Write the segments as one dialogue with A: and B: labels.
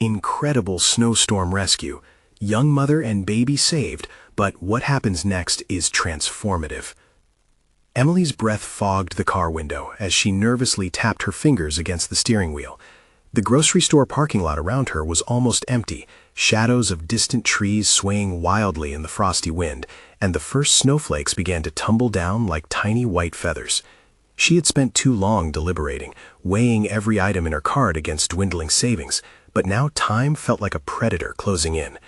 A: Incredible snowstorm rescue. Young mother and baby saved, but what happens next is transformative. Emily's breath fogged the car window as she nervously tapped her fingers against the steering wheel. The grocery store parking lot around her was almost empty, shadows of distant trees swaying wildly in the frosty wind, and the first snowflakes began to tumble down like tiny white feathers. She had spent too long deliberating, weighing every item in her cart against dwindling savings, but now time felt like a predator closing in.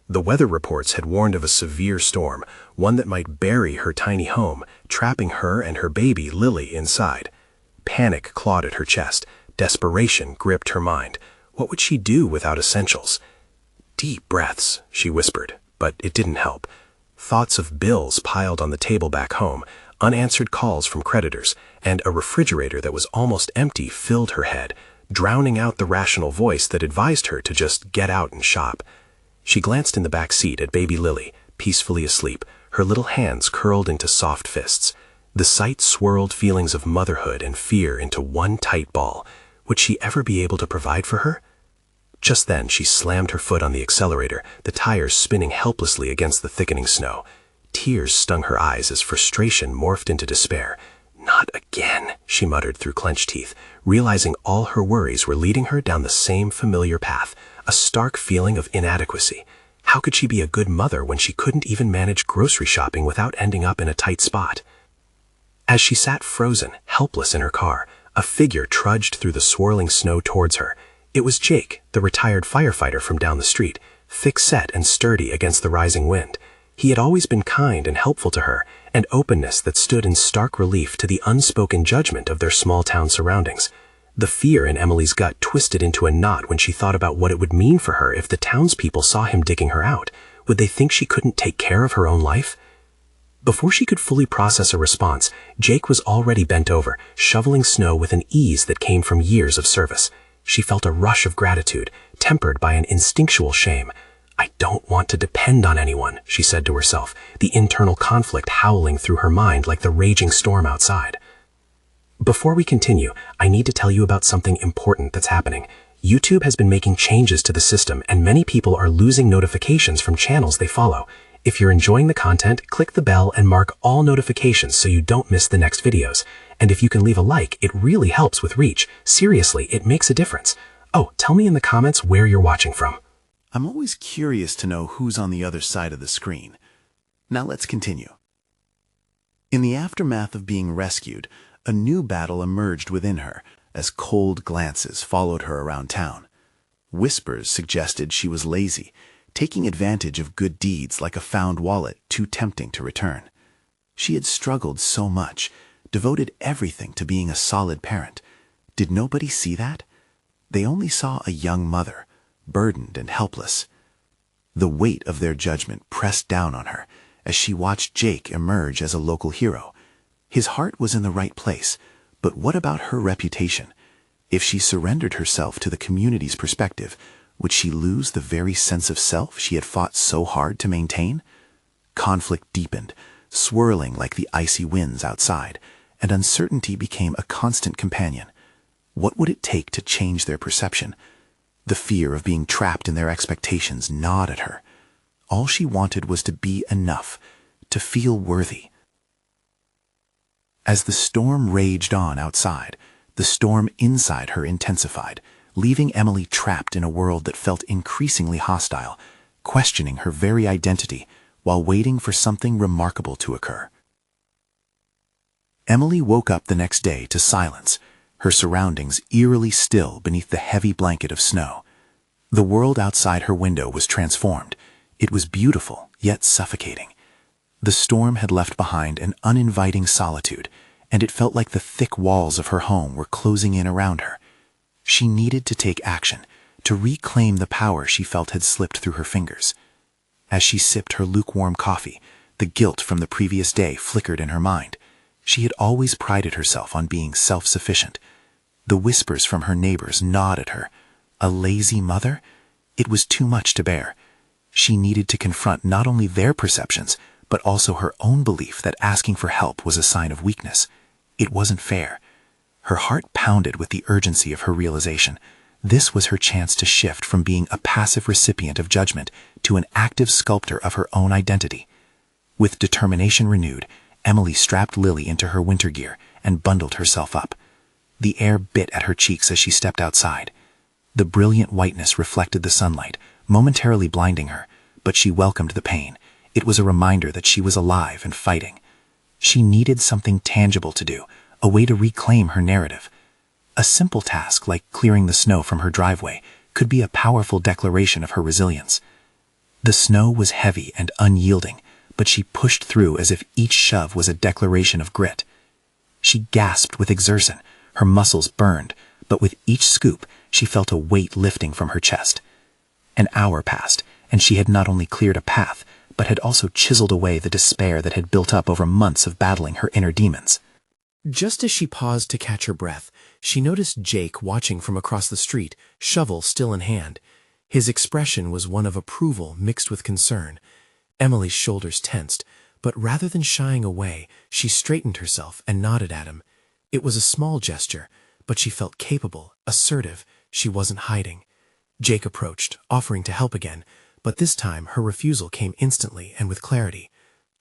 A: The weather reports had warned of a severe storm, one that might bury her tiny home, trapping her and her baby Lily inside. Panic clawed at her chest. Desperation gripped her mind. What would she do without essentials? Deep breaths, she whispered, but it didn't help. Thoughts of bills piled on the table back home, unanswered calls from creditors, and a refrigerator that was almost empty filled her head, drowning out the rational voice that advised her to just get out and shop. She glanced in the back seat at baby Lily, peacefully asleep, her little hands curled into soft fists. The sight swirled feelings of motherhood and fear into one tight ball. Would she ever be able to provide for her? Just then she slammed her foot on the accelerator, the tires spinning helplessly against the thickening snow. Tears stung her eyes as frustration morphed into despair. "Not again," she muttered through clenched teeth, realizing all her worries were leading her down the same familiar path, a stark feeling of inadequacy. How could she be a good mother when she couldn't even manage grocery shopping without ending up in a tight spot? As she sat frozen, helpless in her car, a figure trudged through the swirling snow towards her. It was Jake, the retired firefighter from down the street, thick-set and sturdy against the rising wind. He had always been kind and helpful to her, an openness that stood in stark relief to the unspoken judgment of their small-town surroundings. The fear in Emily's gut twisted into a knot when she thought about what it would mean for her if the townspeople saw him digging her out. Would they think she couldn't take care of her own life? Before she could fully process a response, Jake was already bent over, shoveling snow with an ease that came from years of service. She felt a rush of gratitude, tempered by an instinctual shame. "I don't want to depend on anyone," she said to herself, the internal conflict howling through her mind like the raging storm outside. Before we continue, I need to tell you about something important that's happening. YouTube has been making changes to the system, and many people are losing notifications from channels they follow. If you're enjoying the content, click the bell and mark all notifications so you don't miss the next videos. And if you can leave a like, it really helps with reach. Seriously, it makes a difference. Oh, tell me in the comments where you're watching from.
B: I'm always curious to know who's on the other side of the screen. Now let's continue. In the aftermath of being rescued, a new battle emerged within her as cold glances followed her around town. Whispers suggested she was lazy, taking advantage of good deeds like a found wallet too tempting to return. She had struggled so much, devoted everything to being a solid parent. Did nobody see that? They only saw a young mother, burdened and helpless. The weight of their judgment pressed down on her as she watched Jake emerge as a local hero. His heart was in the right place, but what about her reputation? If she surrendered herself to the community's perspective, would she lose the very sense of self she had fought so hard to maintain? Conflict deepened, swirling like the icy winds outside, and uncertainty became a constant companion. What would it take to change their perception? The fear of being trapped in their expectations gnawed at her. All she wanted was to be enough, to feel worthy. As the storm raged on outside, the storm inside her intensified, leaving Emily trapped in a world that felt increasingly hostile, questioning her very identity while waiting for something remarkable to occur. Emily woke up the next day to silence, her surroundings eerily still beneath the heavy blanket of snow. The world outside her window was transformed. It was beautiful, yet suffocating. The storm had left behind an uninviting solitude, and it felt like the thick walls of her home were closing in around her. She needed to take action, to reclaim the power she felt had slipped through her fingers. As she sipped her lukewarm coffee, the guilt from the previous day flickered in her mind. She had always prided herself on being self-sufficient. The whispers from her neighbors gnawed at her. A lazy mother? It was too much to bear. She needed to confront not only their perceptions, but also her own belief that asking for help was a sign of weakness. It wasn't fair. Her heart pounded with the urgency of her realization. This was her chance to shift from being a passive recipient of judgment to an active sculptor of her own identity. With determination renewed, Emily strapped Lily into her winter gear and bundled herself up. The air bit at her cheeks as she stepped outside. The brilliant whiteness reflected the sunlight, momentarily blinding her, but she welcomed the pain. It was a reminder that she was alive and fighting. She needed something tangible to do, a way to reclaim her narrative. A simple task like clearing the snow from her driveway could be a powerful declaration of her resilience. The snow was heavy and unyielding, but she pushed through as if each shove was a declaration of grit. She gasped with exertion, her muscles burned, but with each scoop she felt a weight lifting from her chest. An hour passed, and she had not only cleared a path, but had also chiseled away the despair that had built up over months of battling her inner demons.
C: Just as she paused to catch her breath, she noticed Jake watching from across the street, shovel still in hand. His expression was one of approval mixed with concern. Emily's shoulders tensed, but rather than shying away, she straightened herself and nodded at him. It was a small gesture, but she felt capable, assertive. She wasn't hiding. Jake approached, offering to help again, but this time her refusal came instantly and with clarity.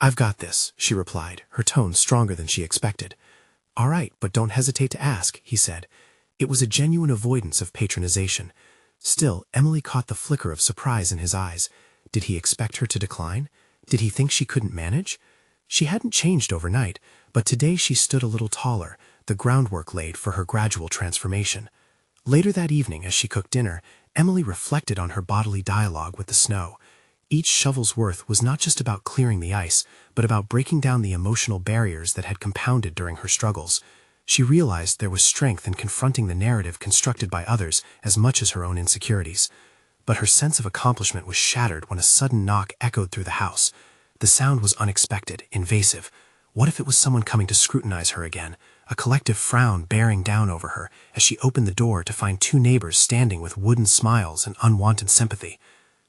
C: "I've got this," she replied, her tone stronger than she expected. "All right, but don't hesitate to ask," he said. It was a genuine avoidance of patronization. Still, Emily caught the flicker of surprise in his eyes. Did he expect her to decline? Did he think she couldn't manage? She hadn't changed overnight, but today she stood a little taller, the groundwork laid for her gradual transformation. Later that evening, as she cooked dinner, Emily reflected on her bodily dialogue with the snow. Each shovel's worth was not just about clearing the ice, but about breaking down the emotional barriers that had compounded during her struggles. She realized there was strength in confronting the narrative constructed by others as much as her own insecurities. But her sense of accomplishment was shattered when a sudden knock echoed through the house. The sound was unexpected, invasive. What if it was someone coming to scrutinize her again? A collective frown bearing down over her as she opened the door to find two neighbors standing with wooden smiles and unwanted sympathy.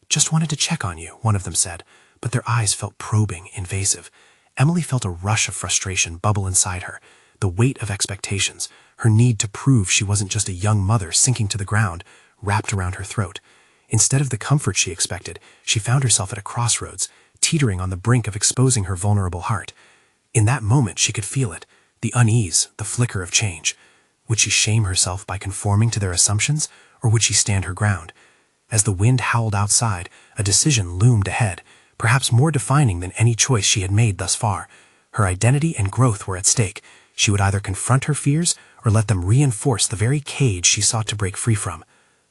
C: "Just wanted to check on you," one of them said, but their eyes felt probing, invasive. Emily felt a rush of frustration bubble inside her, the weight of expectations, her need to prove she wasn't just a young mother sinking to the ground, wrapped around her throat. Instead of the comfort she expected, she found herself at a crossroads, teetering on the brink of exposing her vulnerable heart. In that moment, she could feel it, the unease, the flicker of change. Would she shame herself by conforming to their assumptions, or would she stand her ground? As the wind howled outside, a decision loomed ahead, perhaps more defining than any choice she had made thus far. Her identity and growth were at stake. She would either confront her fears or let them reinforce the very cage she sought to break free from.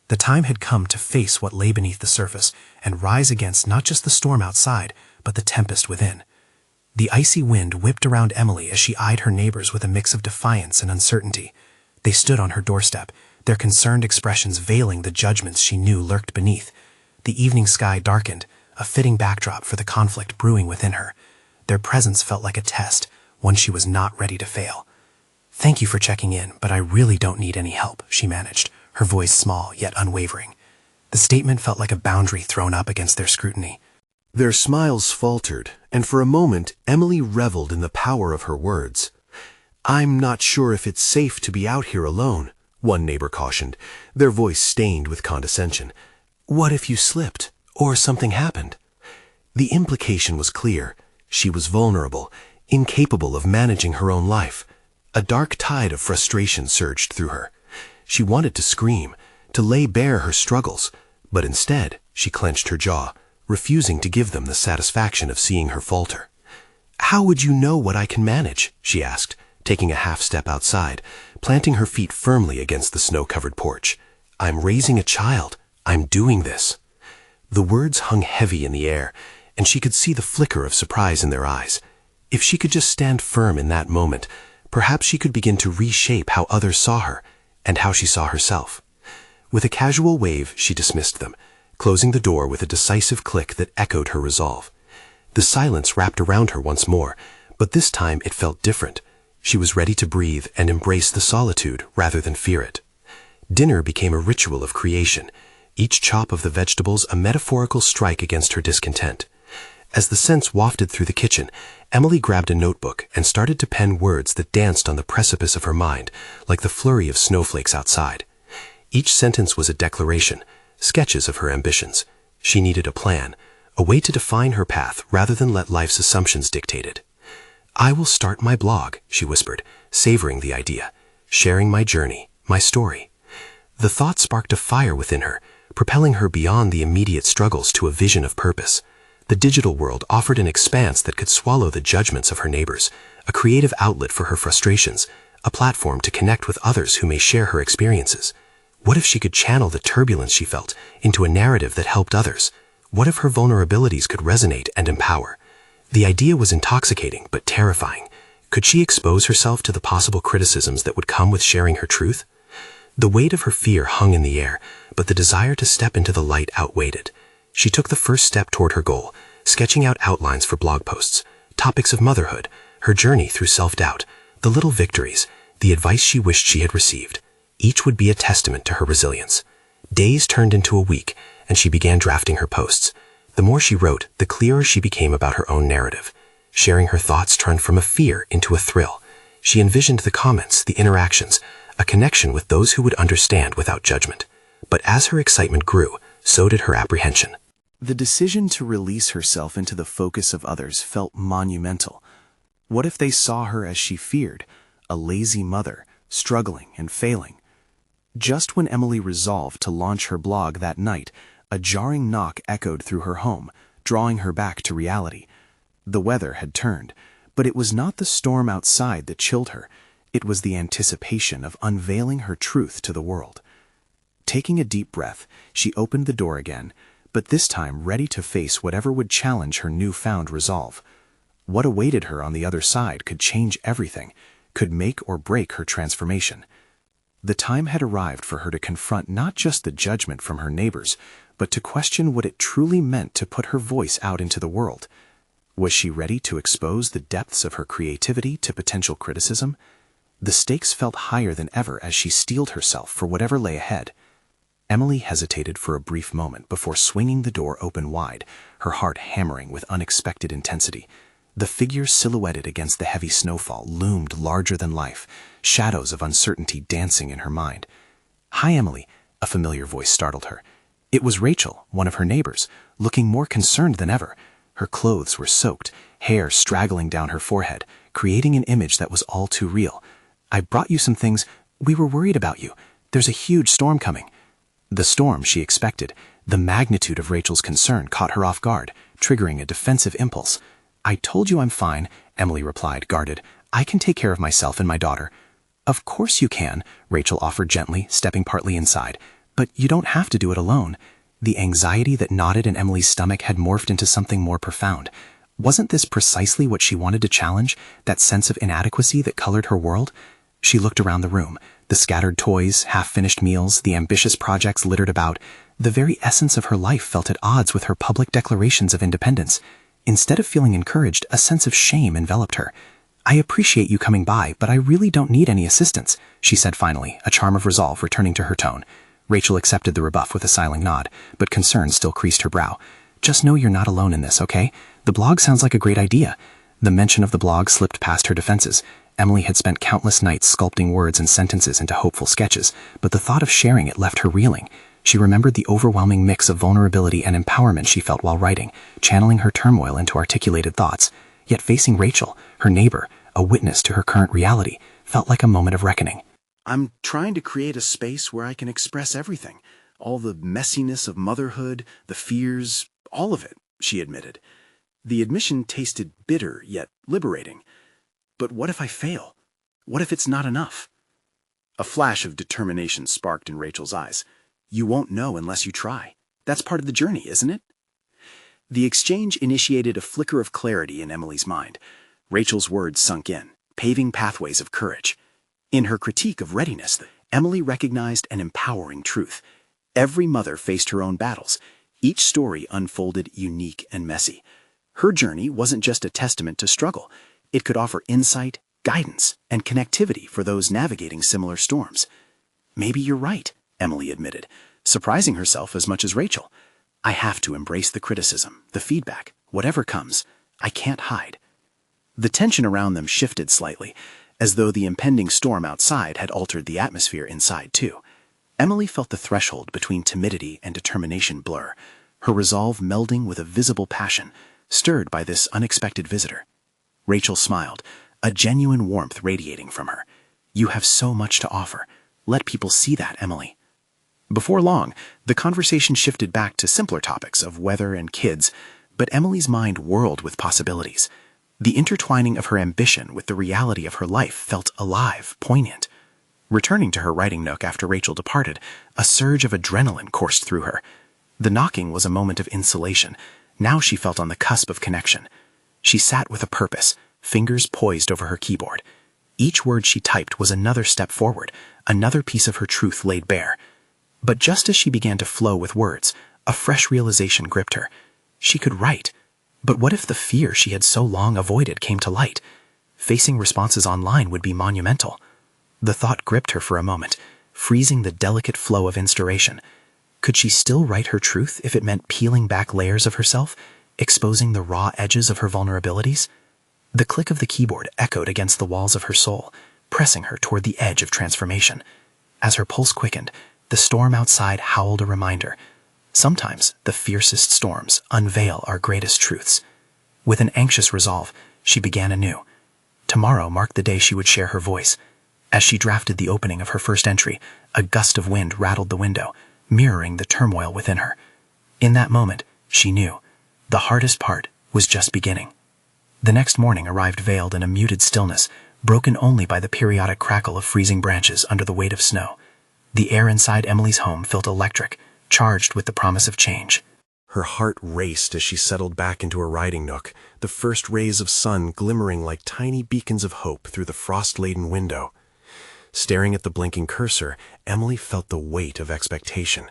C: The time had come to face what lay beneath the surface and rise against not just the storm outside, but the tempest within. The icy wind whipped around Emily as she eyed her neighbors with a mix of defiance and uncertainty. They stood on her doorstep, their concerned expressions veiling the judgments she knew lurked beneath. The evening sky darkened, a fitting backdrop for the conflict brewing within her. Their presence felt like a test, one she was not ready to fail. "Thank you for checking in, but I really don't need any help," she managed, her voice small yet unwavering. The statement felt like a boundary thrown up against their scrutiny.
A: Their smiles faltered, and for a moment Emily reveled in the power of her words. "I'm not sure if it's safe to be out here alone," one neighbor cautioned, their voice stained with condescension. "What if you slipped, or something happened?" The implication was clear. She was vulnerable, incapable of managing her own life. A dark tide of frustration surged through her. She wanted to scream, to lay bare her struggles, but instead she clenched her jaw, refusing to give them the satisfaction of seeing her falter. "How would you know what I can manage?" she asked, taking a half step outside, planting her feet firmly against the snow-covered porch. "I'm raising a child. I'm doing this." The words hung heavy in the air, and she could see the flicker of surprise in their eyes. If she could just stand firm in that moment, perhaps she could begin to reshape how others saw her, and how she saw herself. With a casual wave, she dismissed them, closing the door with a decisive click that echoed her resolve. The silence wrapped around her once more, but this time it felt different. She was ready to breathe and embrace the solitude rather than fear it. Dinner became a ritual of creation, each chop of the vegetables a metaphorical strike against her discontent. As the scents wafted through the kitchen, Emily grabbed a notebook and started to pen words that danced on the precipice of her mind, like the flurry of snowflakes outside.
C: Each sentence was a declaration, sketches of her ambitions. She needed a plan, a way to define her path rather than let life's assumptions dictate it. "I will start my blog," she whispered, savoring the idea, "sharing my journey, my story." The thought sparked a fire within her, propelling her beyond the immediate struggles to a vision of purpose. The digital world offered an expanse that could swallow the judgments of her neighbors, a creative outlet for her frustrations, a platform to connect with others who may share her experiences. What if she could channel the turbulence she felt into a narrative that helped others? What if her vulnerabilities could resonate and empower? The idea was intoxicating but terrifying. Could she expose herself to the possible criticisms that would come with sharing her truth? The weight of her fear hung in the air, but the desire to step into the light outweighed it. She took the first step toward her goal, sketching out outlines for blog posts, topics of motherhood, her journey through self-doubt, the little victories, the advice she wished she had received. Each would be a testament to her resilience. Days turned into a week, and she began drafting her posts. The more she wrote, the clearer she became about her own narrative. Sharing her thoughts turned from a fear into a thrill. She envisioned the comments, the interactions, a connection with those who would understand without judgment. But as her excitement grew, so did her apprehension.
B: The decision to release herself into the focus of others felt monumental. What if they saw her as she feared, a lazy mother, struggling and failing? Just when Emily resolved to launch her blog that night, a jarring knock echoed through her home, drawing her back to reality. The weather had turned, but it was not the storm outside that chilled her. It was the anticipation of unveiling her truth to the world. Taking a deep breath, she opened the door again, but this time ready to face whatever would challenge her newfound resolve. What awaited her on the other side could change everything, could make or break her transformation. The time had arrived for her to confront not just the judgment from her neighbors, but to question what it truly meant to put her voice out into the world. Was she ready to expose the depths of her creativity to potential criticism? The stakes felt higher than ever as she steeled herself for whatever lay ahead. Emily hesitated for a brief moment before swinging the door open wide, her heart hammering with unexpected intensity. The figure silhouetted against the heavy snowfall loomed larger than life, shadows of uncertainty dancing in her mind. "Hi, Emily," a familiar voice startled her. It was Rachel, one of her neighbors, looking more concerned than ever. Her clothes were soaked, hair straggling down her forehead, creating an image that was all too real. "I brought you some things. We were worried about you. There's a huge storm coming." The storm she expected, the magnitude of Rachel's concern caught her off guard, triggering a defensive impulse. "I told you I'm fine," Emily replied, guarded. "I can take care of myself and my daughter." "Of course you can," Rachel offered gently, stepping partly inside. "But you don't have to do it alone." The anxiety that knotted in Emily's stomach had morphed into something more profound. Wasn't this precisely what she wanted to challenge, that sense of inadequacy that colored her world? She looked around the room. The scattered toys, half-finished meals, the ambitious projects littered about. The very essence of her life felt at odds with her public declarations of independence. Instead of feeling encouraged, a sense of shame enveloped her. "I appreciate you coming by, but I really don't need any assistance," she said finally, a charm of resolve returning to her tone. Rachel accepted the rebuff with a silent nod, but concern still creased her brow. "Just know you're not alone in this, okay? The blog sounds like a great idea." The mention of the blog slipped past her defenses. Emily had spent countless nights sculpting words and sentences into hopeful sketches, but the thought of sharing it left her reeling. She remembered the overwhelming mix of vulnerability and empowerment she felt while writing, channeling her turmoil into articulated thoughts. Yet facing Rachel, her neighbor, a witness to her current reality, felt like a moment of reckoning. "I'm trying to create a space where I can express everything. All the messiness of motherhood, the fears, all of it," she admitted. The admission tasted bitter yet liberating. "But what if I fail? What if it's not enough?" A flash of determination sparked in Rachel's eyes. "You won't know unless you try. That's part of the journey, isn't it?" The exchange initiated a flicker of clarity in Emily's mind. Rachel's words sunk in, paving pathways of courage. In her critique of readiness, Emily recognized an empowering truth. Every mother faced her own battles. Each story unfolded unique and messy. Her journey wasn't just a testament to struggle. It could offer insight, guidance, and connectivity for those navigating similar storms. "Maybe you're right," Emily admitted, surprising herself as much as Rachel. "I have to embrace the criticism, the feedback, whatever comes. I can't hide." The tension around them shifted slightly, as though the impending storm outside had altered the atmosphere inside too. Emily felt the threshold between timidity and determination blur, her resolve melding with a visible passion, stirred by this unexpected visitor. Rachel smiled, a genuine warmth radiating from her. "You have so much to offer. Let people see that, Emily." Before long, the conversation shifted back to simpler topics of weather and kids, but Emily's mind whirled with possibilities. The intertwining of her ambition with the reality of her life felt alive, poignant. Returning to her writing nook after Rachel departed, a surge of adrenaline coursed through her. The knocking was a moment of insulation. Now she felt on the cusp of connection. She sat with a purpose, fingers poised over her keyboard. Each word she typed was another step forward, another piece of her truth laid bare. But just as she began to flow with words, a fresh realization gripped her. She could write. But what if the fear she had so long avoided came to light? Facing responses online would be monumental. The thought gripped her for a moment, freezing the delicate flow of inspiration. Could she still write her truth if it meant peeling back layers of herself, exposing the raw edges of her vulnerabilities? The click of the keyboard echoed against the walls of her soul, pressing her toward the edge of transformation. As her pulse quickened, the storm outside howled a reminder. Sometimes the fiercest storms unveil our greatest truths. With an anxious resolve, she began anew. Tomorrow marked the day she would share her voice. As she drafted the opening of her first entry, a gust of wind rattled the window, mirroring the turmoil within her. In that moment, she knew the hardest part was just beginning. The next morning arrived veiled in a muted stillness, broken only by the periodic crackle of freezing branches under the weight of snow. The air inside Emily's home felt electric, charged with the promise of change.
A: Her heart raced as she settled back into her writing nook, the first rays of sun glimmering like tiny beacons of hope through the frost-laden window. Staring at the blinking cursor, Emily felt the weight of expectation.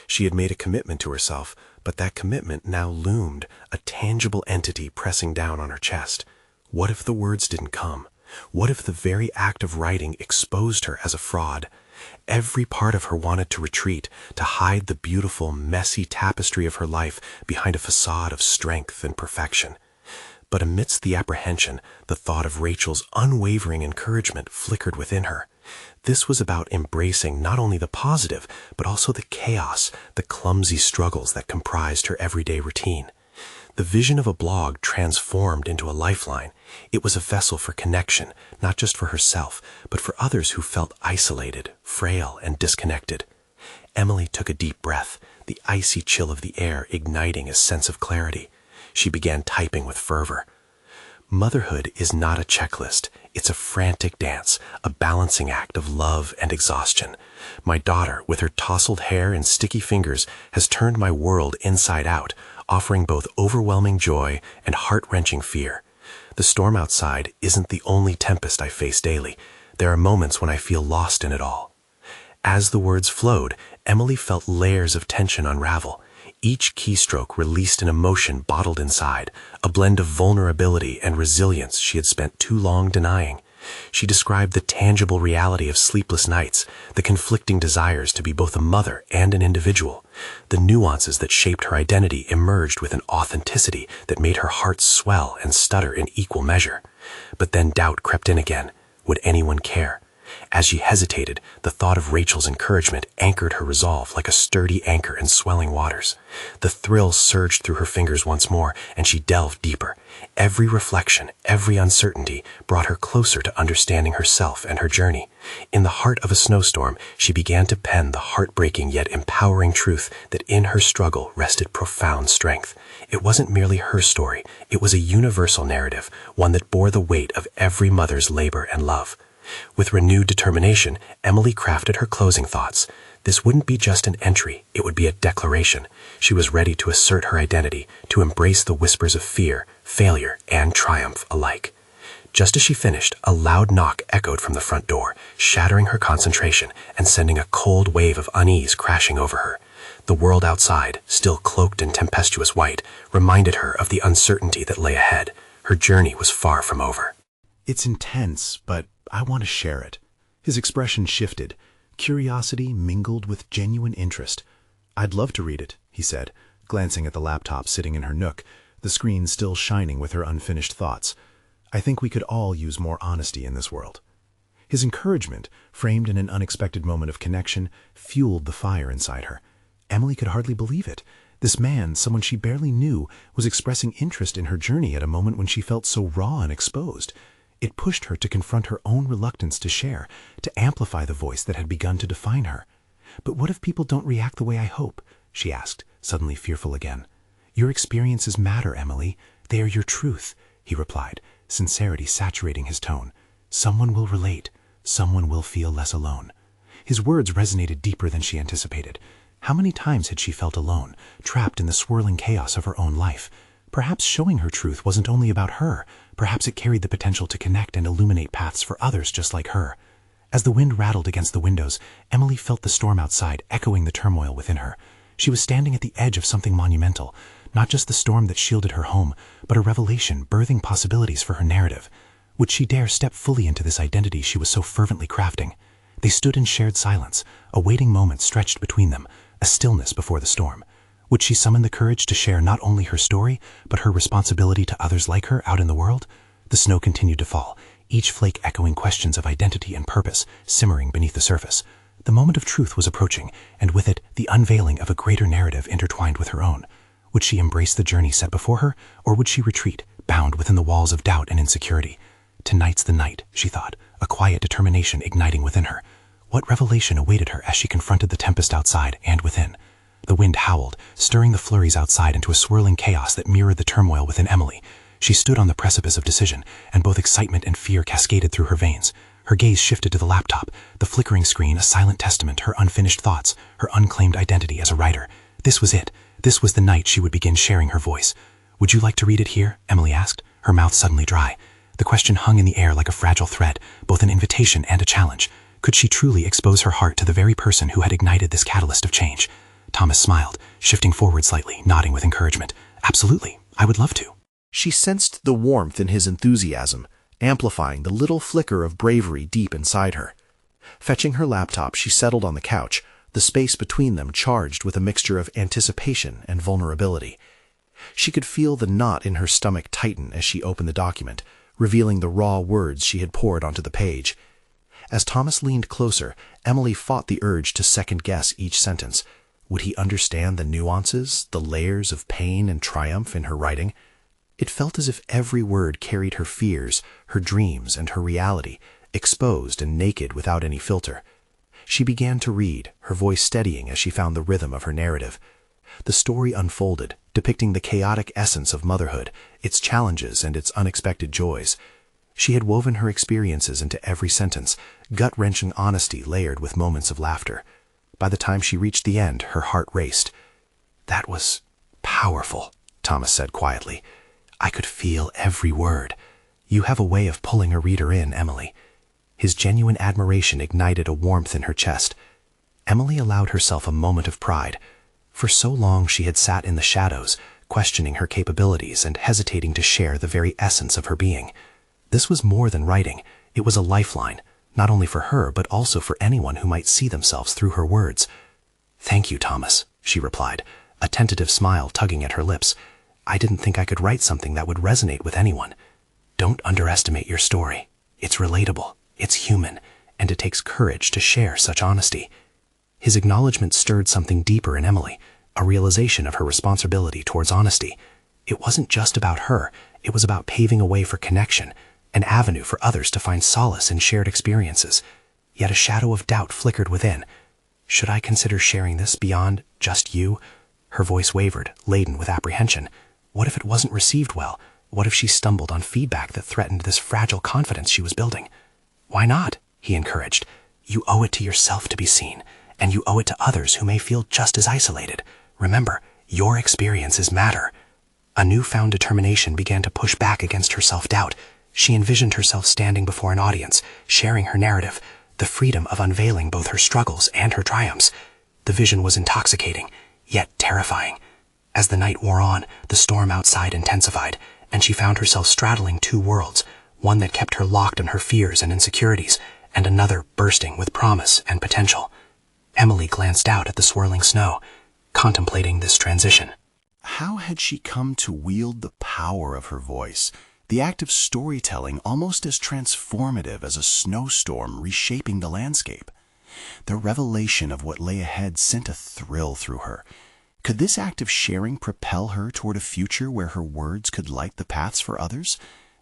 A: She had made a commitment to herself, but that commitment now loomed, a tangible entity pressing down on her chest. What if the words didn't come? What if the very act of writing exposed her as a fraud? Every part of her wanted to retreat, to hide the beautiful, messy tapestry of her life behind a facade of strength and perfection. But amidst the apprehension, the thought of Rachel's unwavering encouragement flickered within her. This was about embracing not only the positive, but also the chaos, the clumsy struggles that comprised her everyday routine. The vision of a blog transformed into a lifeline. It was a vessel for connection, not just for herself, but for others who felt isolated, frail, and disconnected. Emily took a deep breath, the icy chill of the air igniting a sense of clarity. She began typing with fervor. Motherhood is not a checklist. It's a frantic dance, a balancing act of love and exhaustion. My daughter, with her tousled hair and sticky fingers, has turned my world inside out, offering both overwhelming joy and heart-wrenching fear. The storm outside isn't the only tempest I face daily. There are moments when I feel lost in it all. As the words flowed, Emily felt layers of tension unravel. Each keystroke released an emotion bottled inside, a blend of vulnerability and resilience she had spent too long denying. She described the tangible reality of sleepless nights, the conflicting desires to be both a mother and an individual. The nuances that shaped her identity emerged with an authenticity that made her heart swell and stutter in equal measure. But then doubt crept in again. Would anyone care? As she hesitated, the thought of Rachel's encouragement anchored her resolve like a sturdy anchor in swelling waters. The thrill surged through her fingers once more, and she delved deeper. Every reflection, every uncertainty brought her closer to understanding herself and her journey. In the heart of a snowstorm, she began to pen the heartbreaking yet empowering truth that in her struggle rested profound strength. It wasn't merely her story, it was a universal narrative, one that bore the weight of every mother's labor and love. With renewed determination, Emily crafted her closing thoughts. This wouldn't be just an entry, it would be a declaration. She was ready to assert her identity, to embrace the whispers of fear, failure, and triumph alike. Just as she finished, a loud knock echoed from the front door, shattering her concentration and sending a cold wave of unease crashing over her. The world outside, still cloaked in tempestuous white, reminded her of the uncertainty that lay ahead. Her journey was far from over. It's intense, but I want to share it. His expression shifted. Curiosity mingled with genuine interest. I'd love to read it, he said, glancing at the laptop sitting in her nook, the screen still shining with her unfinished thoughts. I think we could all use more honesty in this world. His encouragement, framed in an unexpected moment of connection, fueled the fire inside her. Emily could hardly believe it. This man, someone she barely knew, was expressing interest in her journey at a moment when she felt so raw and exposed. It pushed her to confront her own reluctance to share, to amplify the voice that had begun to define her. "But what if people don't react the way I hope?" she asked, suddenly fearful again. "Your experiences matter, Emily. They are your truth," he replied, sincerity saturating his tone. "Someone will relate. Someone will feel less alone." His words resonated deeper than she anticipated. How many times had she felt alone, trapped in the swirling chaos of her own life? Perhaps showing her truth wasn't only about her. Perhaps it carried the potential to connect and illuminate paths for others just like her. As the wind rattled against the windows, Emily felt the storm outside echoing the turmoil within her. She was standing at the edge of something monumental, not just the storm that shielded her home, but a revelation birthing possibilities for her narrative. Would she dare step fully into this identity she was so fervently crafting? They stood in shared silence, a waiting moment stretched between them, a stillness before the storm. Would she summon the courage to share not only her story, but her responsibility to others like her out in the world? The snow continued to fall, each flake echoing questions of identity and purpose, simmering beneath the surface. The moment of truth was approaching, and with it, the unveiling of a greater narrative intertwined with her own. Would she embrace the journey set before her, or would she retreat, bound within the walls of doubt and insecurity? Tonight's the night, she thought, a quiet determination igniting within her. What revelation awaited her as she confronted the tempest outside and within? The wind howled, stirring the flurries outside into a swirling chaos that mirrored the turmoil within Emily. She stood on the precipice of decision, and both excitement and fear cascaded through her veins. Her gaze shifted to the laptop, the flickering screen a silent testament to her unfinished thoughts, her unclaimed identity as a writer. This was it. This was the night she would begin sharing her voice. "Would you like to read it here?" Emily asked, her mouth suddenly dry. The question hung in the air like a fragile thread, both an invitation and a challenge. Could she truly expose her heart to the very person who had ignited this catalyst of change? Thomas smiled, shifting forward slightly, nodding with encouragement. "Absolutely, I would love to."
D: She sensed the warmth in his enthusiasm, amplifying the little flicker of bravery deep inside her. Fetching her laptop, she settled on the couch, the space between them charged with a mixture of anticipation and vulnerability. She could feel the knot in her stomach tighten as she opened the document, revealing the raw words she had poured onto the page. As Thomas leaned closer, Emily fought the urge to second-guess each sentence. Would he understand the nuances, the layers of pain and triumph in her writing? It felt as if every word carried her fears, her dreams, and her reality, exposed and naked without any filter. She began to read, her voice steadying as she found the rhythm of her narrative. The story unfolded, depicting the chaotic essence of motherhood, its challenges and its unexpected joys. She had woven her experiences into every sentence, gut-wrenching honesty layered with moments of laughter. By the time she reached the end, her heart raced. "That was powerful," Thomas said quietly. "I could feel every word. You have a way of pulling a reader in, Emily." His genuine admiration ignited a warmth in her chest. Emily allowed herself a moment of pride. For so long she had sat in the shadows, questioning her capabilities and hesitating to share the very essence of her being. This was more than writing. It was a lifeline, not only for her, but also for anyone who might see themselves through her words. "Thank you, Thomas," she replied, a tentative smile tugging at her lips. "I didn't think I could write something that would resonate with anyone. Don't underestimate your story. It's relatable, it's human, and it takes courage to share such honesty." His acknowledgement stirred something deeper in Emily, a realization of her responsibility towards honesty. It wasn't just about her, it was about paving a way for connection, an avenue for others to find solace in shared experiences. Yet a shadow of doubt flickered within. Should I consider sharing this beyond just you? Her voice wavered, laden with apprehension. What if it wasn't received well? What if she stumbled on feedback that threatened this fragile confidence she was building? "Why not?" he encouraged. "You owe it to yourself to be seen, and you owe it to others who may feel just as isolated. Remember, your experiences matter." A newfound determination began to push back against her self-doubt. She envisioned herself standing before an audience, sharing her narrative, the freedom of unveiling both her struggles and her triumphs. The vision was intoxicating, yet terrifying. As the night wore on, the storm outside intensified, and she found herself straddling two worlds, one that kept her locked on her fears and insecurities, and another bursting with promise and potential. Emily glanced out at the swirling snow, contemplating this transition.
B: How had she come to wield the power of her voice, the act of storytelling almost as transformative as a snowstorm reshaping the landscape. The revelation of what lay ahead sent a thrill through her. Could this act of sharing propel her toward a future where her words could light the paths for others?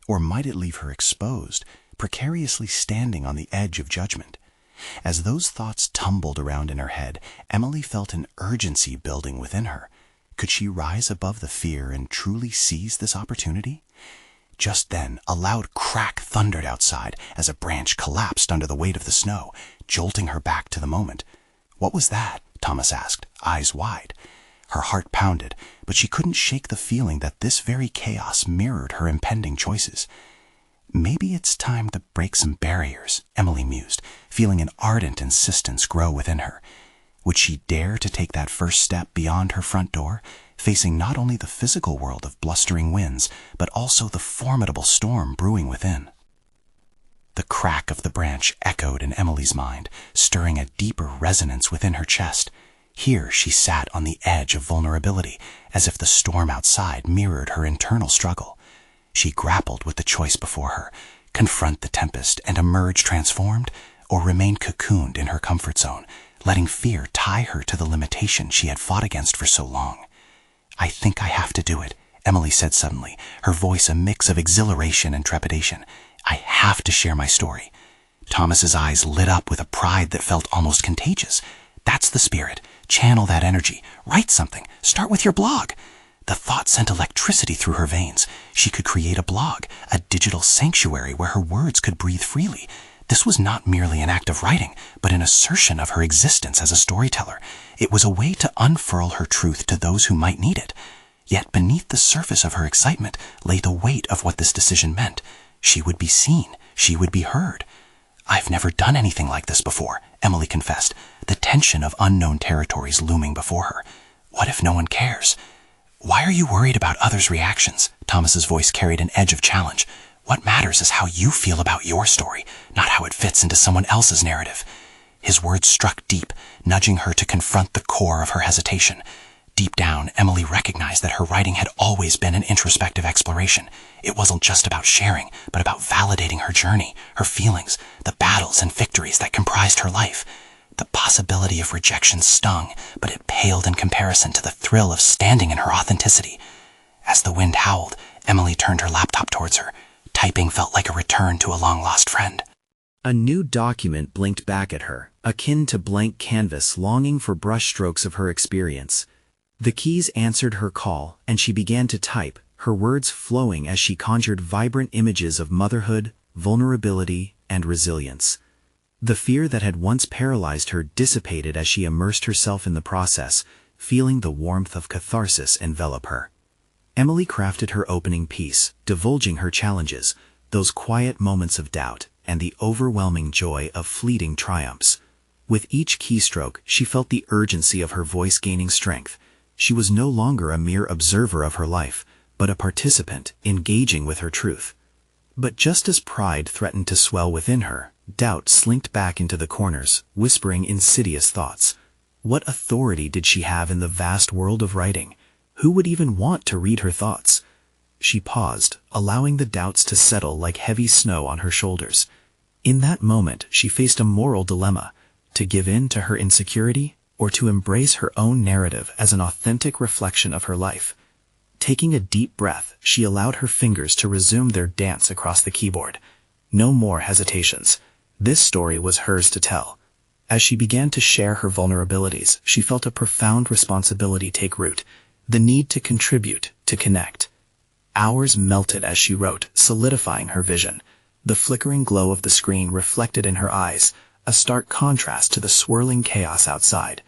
B: Or might it leave her exposed, precariously standing on the edge of judgment? As those thoughts tumbled around in her head, Emily felt an urgency building within her. Could she rise above the fear and truly seize this opportunity? Just then, a loud crack thundered outside as a branch collapsed under the weight of the snow, jolting her back to the moment. "What was that?" Thomas asked, eyes wide. Her heart pounded, but she couldn't shake the feeling that this very chaos mirrored her impending choices. Maybe it's time to break some barriers, Emily mused, feeling an ardent insistence grow within her. Would she dare to take that first step beyond her front door, facing not only the physical world of blustering winds, but also the formidable storm brewing within? The crack of the branch echoed in Emily's mind, stirring a deeper resonance within her chest. Here she sat on the edge of vulnerability, as if the storm outside mirrored her internal struggle. She grappled with the choice before her: confront the tempest and emerge transformed, or remain cocooned in her comfort zone, letting fear tie her to the limitation she had fought against for so long. "I think I have to do it," Emily said suddenly, her voice a mix of exhilaration and trepidation. "I have to share my story." Thomas's eyes lit up with a pride that felt almost contagious. "That's the spirit. Channel that energy. Write something. Start with your blog." The thought sent electricity through her veins. She could create a blog, a digital sanctuary where her words could breathe freely. This was not merely an act of writing, but an assertion of her existence as a storyteller. It was a way to unfurl her truth to those who might need it. Yet beneath the surface of her excitement lay the weight of what this decision meant. She would be seen. She would be heard. "I've never done anything like this before," Emily confessed, the tension of unknown territories looming before her. "What if no one cares?" "Why are you worried about others' reactions?" Thomas's voice carried an edge of challenge. "What matters is how you feel about your story, not how it fits into someone else's narrative." His words struck deep, nudging her to confront the core of her hesitation. Deep down, Emily recognized that her writing had always been an introspective exploration. It wasn't just about sharing, but about validating her journey, her feelings, the battles and victories that comprised her life. The possibility of rejection stung, but it paled in comparison to the thrill of standing in her authenticity. As the wind howled, Emily turned her laptop towards her. Typing felt like a return to a long-lost friend.
C: A new document blinked back at her, akin to blank canvas longing for brushstrokes of her experience. The keys answered her call, and she began to type, her words flowing as she conjured vibrant images of motherhood, vulnerability, and resilience. The fear that had once paralyzed her dissipated as she immersed herself in the process, feeling the warmth of catharsis envelop her. Emily crafted her opening piece, divulging her challenges, those quiet moments of doubt, and the overwhelming joy of fleeting triumphs. With each keystroke, she felt the urgency of her voice gaining strength. She was no longer a mere observer of her life, but a participant, engaging with her truth. But just as pride threatened to swell within her, doubt slinked back into the corners, whispering insidious thoughts. What authority did she have in the vast world of writing? Who would even want to read her thoughts? She paused, allowing the doubts to settle like heavy snow on her shoulders. In that moment, she faced a moral dilemma: to give in to her insecurity, or to embrace her own narrative as an authentic reflection of her life. Taking a deep breath, she allowed her fingers to resume their dance across the keyboard. No more hesitations. This story was hers to tell. As she began to share her vulnerabilities, she felt a profound responsibility take root, the need to contribute, to connect. Hours melted as she wrote, solidifying her vision. The flickering glow of the screen reflected in her eyes, a stark contrast to the swirling chaos outside.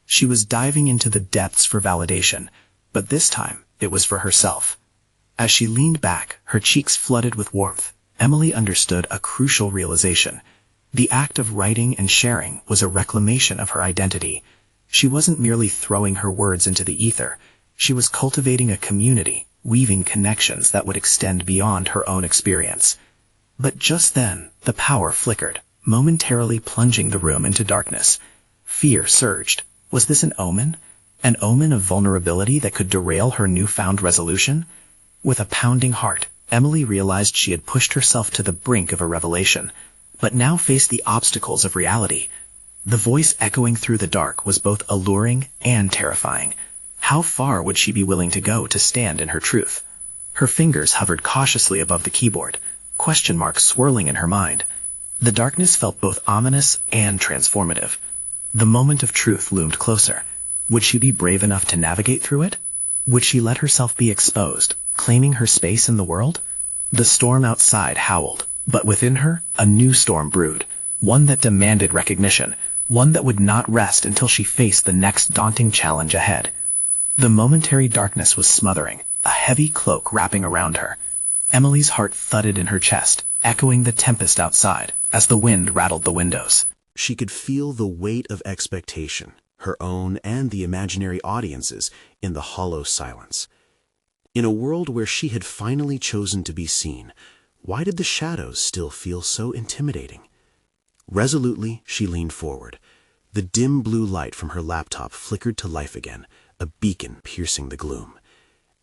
C: She was diving into the depths for validation, but this time it was for herself. As she leaned back, her cheeks flooded with warmth, Emily understood a crucial realization. The act of writing and sharing was a reclamation of her identity. She wasn't merely throwing her words into the ether. She was cultivating a community, weaving connections that would extend beyond her own experience. But just then, the power flickered, momentarily plunging the room into darkness. Fear surged. Was this an omen? An omen of vulnerability that could derail her newfound resolution? With a pounding heart, Emily realized she had pushed herself to the brink of a revelation, but now faced the obstacles of reality. The voice echoing through the dark was both alluring and terrifying. How far would she be willing to go to stand in her truth? Her fingers hovered cautiously above the keyboard, question marks swirling in her mind. The darkness felt both ominous and transformative. The moment of truth loomed closer. Would she be brave enough to navigate through it? Would she let herself be exposed, claiming her space in the world? The storm outside howled, but within her, a new storm brewed, one that demanded recognition, one that would not rest until she faced the next daunting challenge ahead. The momentary darkness was smothering, a heavy cloak wrapping around her. Emily's heart thudded in her chest, echoing the tempest outside, as the wind rattled the windows.
B: She could feel the weight of expectation, her own and the imaginary audience's, in the hollow silence. In a world where she had finally chosen to be seen, why did the shadows still feel so intimidating? Resolutely, she leaned forward. The dim blue light from her laptop flickered to life again, a beacon piercing the gloom.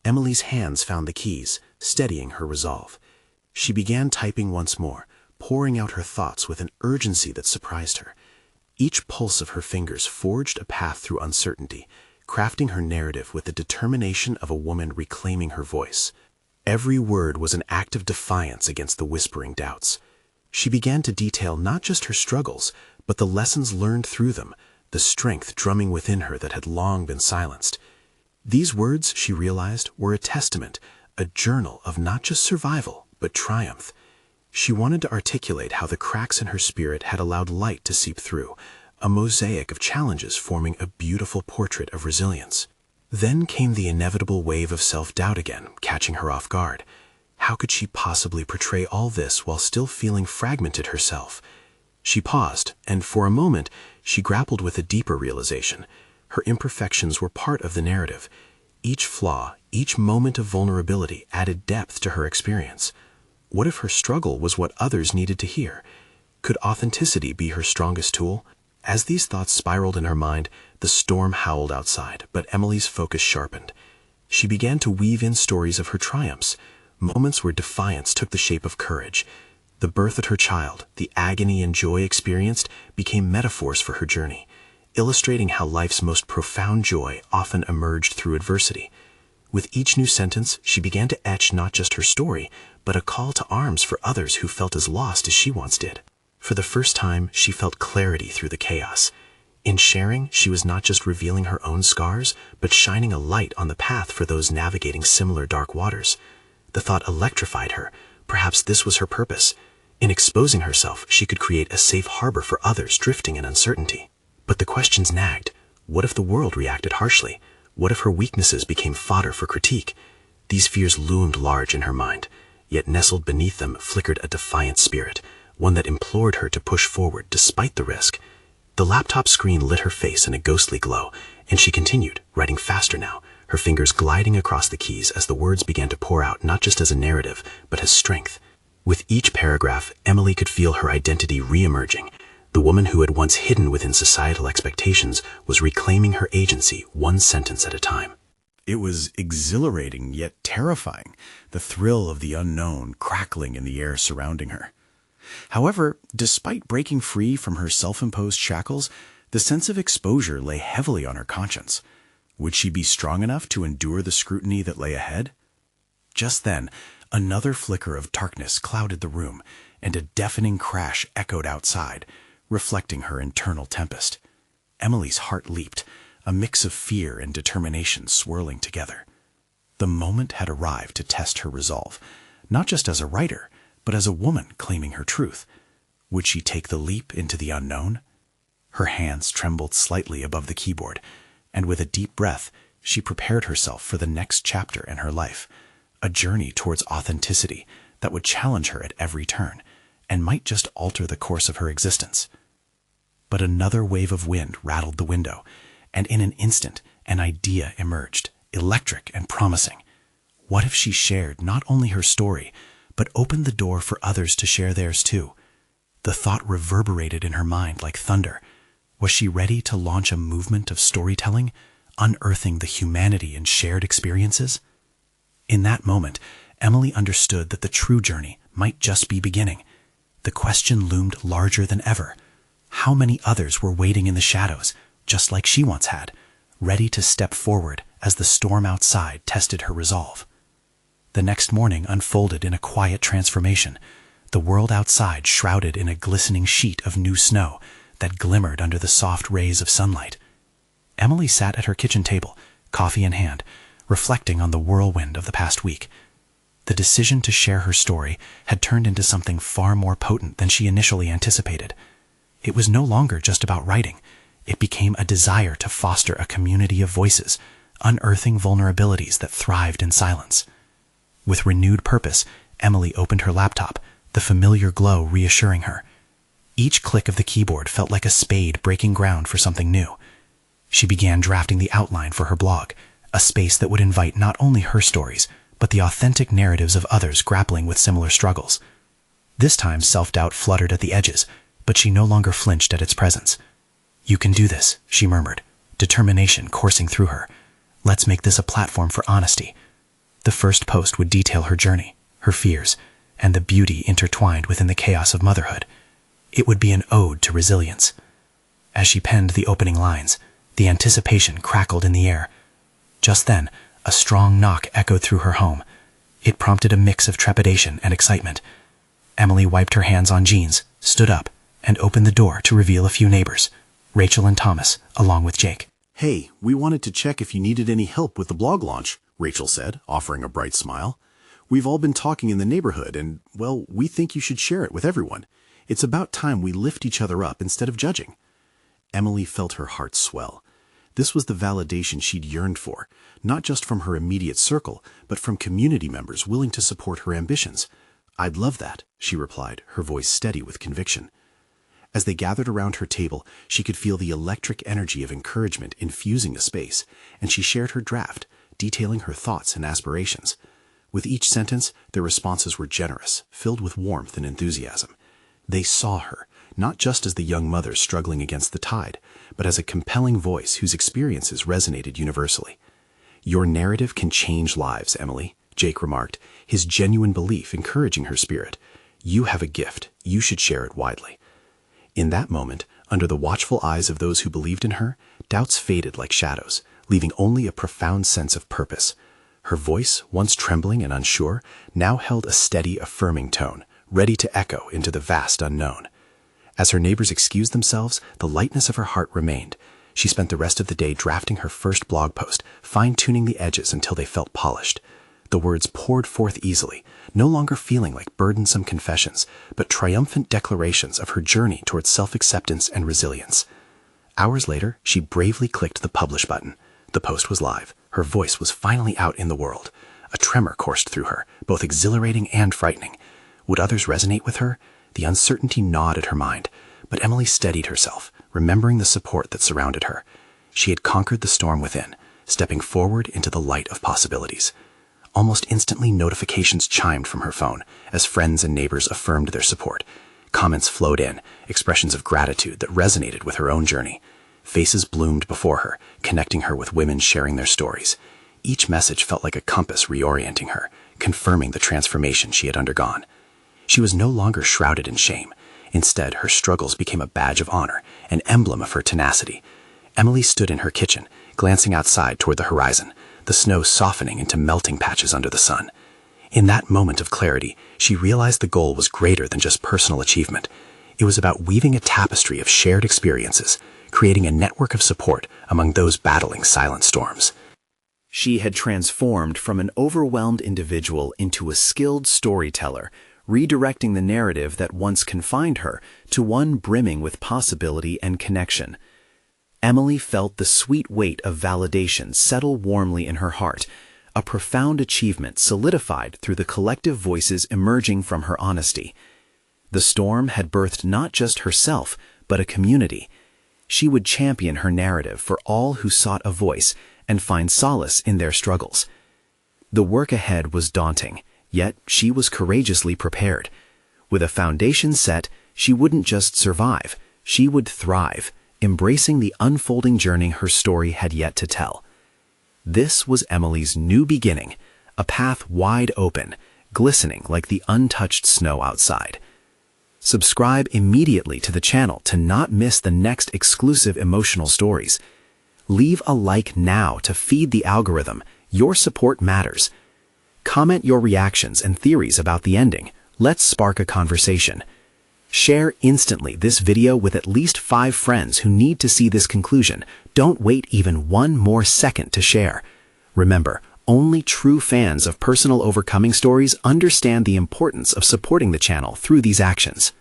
B: Emily's hands found the keys, steadying her resolve. She began typing once more, pouring out her thoughts with an urgency that surprised her. Each pulse of her fingers forged a path through uncertainty, crafting her narrative with the determination of a woman reclaiming her voice. Every word was an act of defiance against the whispering doubts. She began to detail not just her struggles, but the lessons learned through them, the strength drumming within her that had long been silenced. These words, she realized, were a testament, a journal of not just survival, but triumph. She wanted to articulate how the cracks in her spirit had allowed light to seep through, a mosaic of challenges forming a beautiful portrait of resilience. Then came the inevitable wave of self-doubt again, catching her off guard. How could she possibly portray all this while still feeling fragmented herself? She paused, and for a moment, she grappled with a deeper realization. Her imperfections were part of the narrative. Each flaw, each moment of vulnerability added depth to her experience. What if her struggle was what others needed to hear? Could authenticity be her strongest tool? As these thoughts spiraled in her mind, the storm howled outside, but Emily's focus sharpened. She began to weave in stories of her triumphs, moments where defiance took the shape of courage. The birth of her child, the agony and joy experienced, became metaphors for her journey, illustrating how life's most profound joy often emerged through adversity. With each new sentence, she began to etch not just her story, but a call to arms for others who felt as lost as she once did. For the first time, she felt clarity through the chaos. In sharing, she was not just revealing her own scars, but shining a light on the path for those navigating similar dark waters. The thought electrified her. Perhaps this was her purpose. In exposing herself, she could create a safe harbor for others drifting in uncertainty. But the questions nagged. What if the world reacted harshly? What if her weaknesses became fodder for critique? These fears loomed large in her mind, yet nestled beneath them flickered a defiant spirit, one that implored her to push forward despite the risk. The laptop screen lit her face in a ghostly glow, and she continued, writing faster now, her fingers gliding across the keys as the words began to pour out not just as a narrative, but as strength. With each paragraph, Emily could feel her identity re-emerging. The woman who had once hidden within societal expectations was reclaiming her agency one sentence at a time.
D: It was exhilarating yet terrifying, the thrill of the unknown crackling in the air surrounding her. However, despite breaking free from her self-imposed shackles, the sense of exposure lay heavily on her conscience. Would she be strong enough to endure the scrutiny that lay ahead? Just then, another flicker of darkness clouded the room, and a deafening crash echoed outside, reflecting her internal tempest. Emily's heart leaped, a mix of fear and determination swirling together. The moment had arrived to test her resolve, not just as a writer, but as a woman claiming her truth. Would she take the leap into the unknown? Her hands trembled slightly above the keyboard, and with a deep breath, she prepared herself for the next chapter in her life, a journey towards authenticity that would challenge her at every turn, and might just alter the course of her existence. But another wave of wind rattled the window, and in an instant, an idea emerged, electric and promising. What if she shared not only her story, but opened the door for others to share theirs too? The thought reverberated in her mind like thunder. Was she ready to launch a movement of storytelling, unearthing the humanity in shared experiences? In that moment,
B: Emily understood that the true journey might just be beginning. The question loomed larger than ever. How many others were waiting in the shadows, just like she once had, ready to step forward as the storm outside tested her resolve? The next morning unfolded in a quiet transformation, the world outside shrouded in a glistening sheet of new snow that glimmered under the soft rays of sunlight. Emily sat at her kitchen table, coffee in hand, reflecting on the whirlwind of the past week. The decision to share her story had turned into something far more potent than she initially anticipated. It was no longer just about writing. It became a desire to foster a community of voices, unearthing vulnerabilities that thrived in silence. With renewed purpose, Emily opened her laptop, the familiar glow reassuring her. Each click of the keyboard felt like a spade breaking ground for something new. She began drafting the outline for her blog, a space that would invite not only her stories, but the authentic narratives of others grappling with similar struggles. This time, self-doubt fluttered at the edges, but she no longer flinched at its presence. "You can do this," she murmured, determination coursing through her. "Let's make this a platform for honesty." The first post would detail her journey, her fears, and the beauty intertwined within the chaos of motherhood. It would be an ode to resilience. As she penned the opening lines, the anticipation crackled in the air. Just then, a strong knock echoed through her home. It prompted a mix of trepidation and excitement. Emily wiped her hands on jeans, stood up, and opened the door to reveal a few neighbors, Rachel and Thomas, along with Jake.
D: "Hey, we wanted to check if you needed any help with the blog launch," Rachel said, offering a bright smile. "We've all been talking in the neighborhood, and, well, we think you should share it with everyone. It's about time we lift each other up instead of judging." Emily felt her heart swell. This was the validation she'd yearned for, not just from her immediate circle, but from community members willing to support her ambitions. "I'd love that," she replied, her voice steady with conviction. As they gathered around her table, she could feel the electric energy of encouragement infusing the space, and she shared her draft, detailing her thoughts and aspirations. With each sentence, their responses were generous, filled with warmth and enthusiasm. They saw her, not just as the young mother struggling against the tide, but as a compelling voice whose experiences resonated universally. "Your narrative can change lives, Emily," Jake remarked, his genuine belief encouraging her spirit. "You have a gift. You should share it widely." In that moment, under the watchful eyes of those who believed in her, doubts faded like shadows, leaving only a profound sense of purpose. Her voice, once trembling and unsure, now held a steady, affirming tone, ready to echo into the vast unknown. As her neighbors excused themselves, the lightness of her heart remained. She spent the rest of the day drafting her first blog post, fine-tuning the edges until they felt polished. The words poured forth easily, no longer feeling like burdensome confessions, but triumphant declarations of her journey towards self-acceptance and resilience. Hours later, she bravely clicked the publish button. The post was live. Her voice was finally out in the world. A tremor coursed through her, both exhilarating and frightening. Would others resonate with her? The uncertainty gnawed at her mind, but Emily steadied herself, remembering the support that surrounded her. She had conquered the storm within, stepping forward into the light of possibilities. Almost instantly, notifications chimed from her phone as friends and neighbors affirmed their support. Comments flowed in, expressions of gratitude that resonated with her own journey. Faces bloomed before her, connecting her with women sharing their stories. Each message felt like a compass reorienting her, confirming the transformation she had undergone. She was no longer shrouded in shame. Instead, her struggles became a badge of honor, an emblem of her tenacity. Emily stood in her kitchen, glancing outside toward the horizon, the snow softening into melting patches under the sun. In that moment of clarity, she realized the goal was greater than just personal achievement. It was about weaving a tapestry of shared experiences, creating a network of support among those battling silent storms. She had transformed from an overwhelmed individual into a skilled storyteller, redirecting the narrative that once confined her to one brimming with possibility and connection. Emily felt the sweet weight of validation settle warmly in her heart, a profound achievement solidified through the collective voices emerging from her honesty. The storm had birthed not just herself, but a community. She would champion her narrative for all who sought a voice and find solace in their struggles. The work ahead was daunting, yet she was courageously prepared. With a foundation set, she wouldn't just survive, she would thrive, embracing the unfolding journey her story had yet to tell. This was Emily's new beginning, a path wide open, glistening like the untouched snow outside. Subscribe immediately to the channel to not miss the next exclusive emotional stories. Leave a like now to feed the algorithm. Your support matters. Comment your reactions and theories about the ending. Let's spark a conversation. Share instantly this video with at least 5 friends who need to see this conclusion. Don't wait even one more second to share. Remember, only true fans of personal overcoming stories understand the importance of supporting the channel through these actions.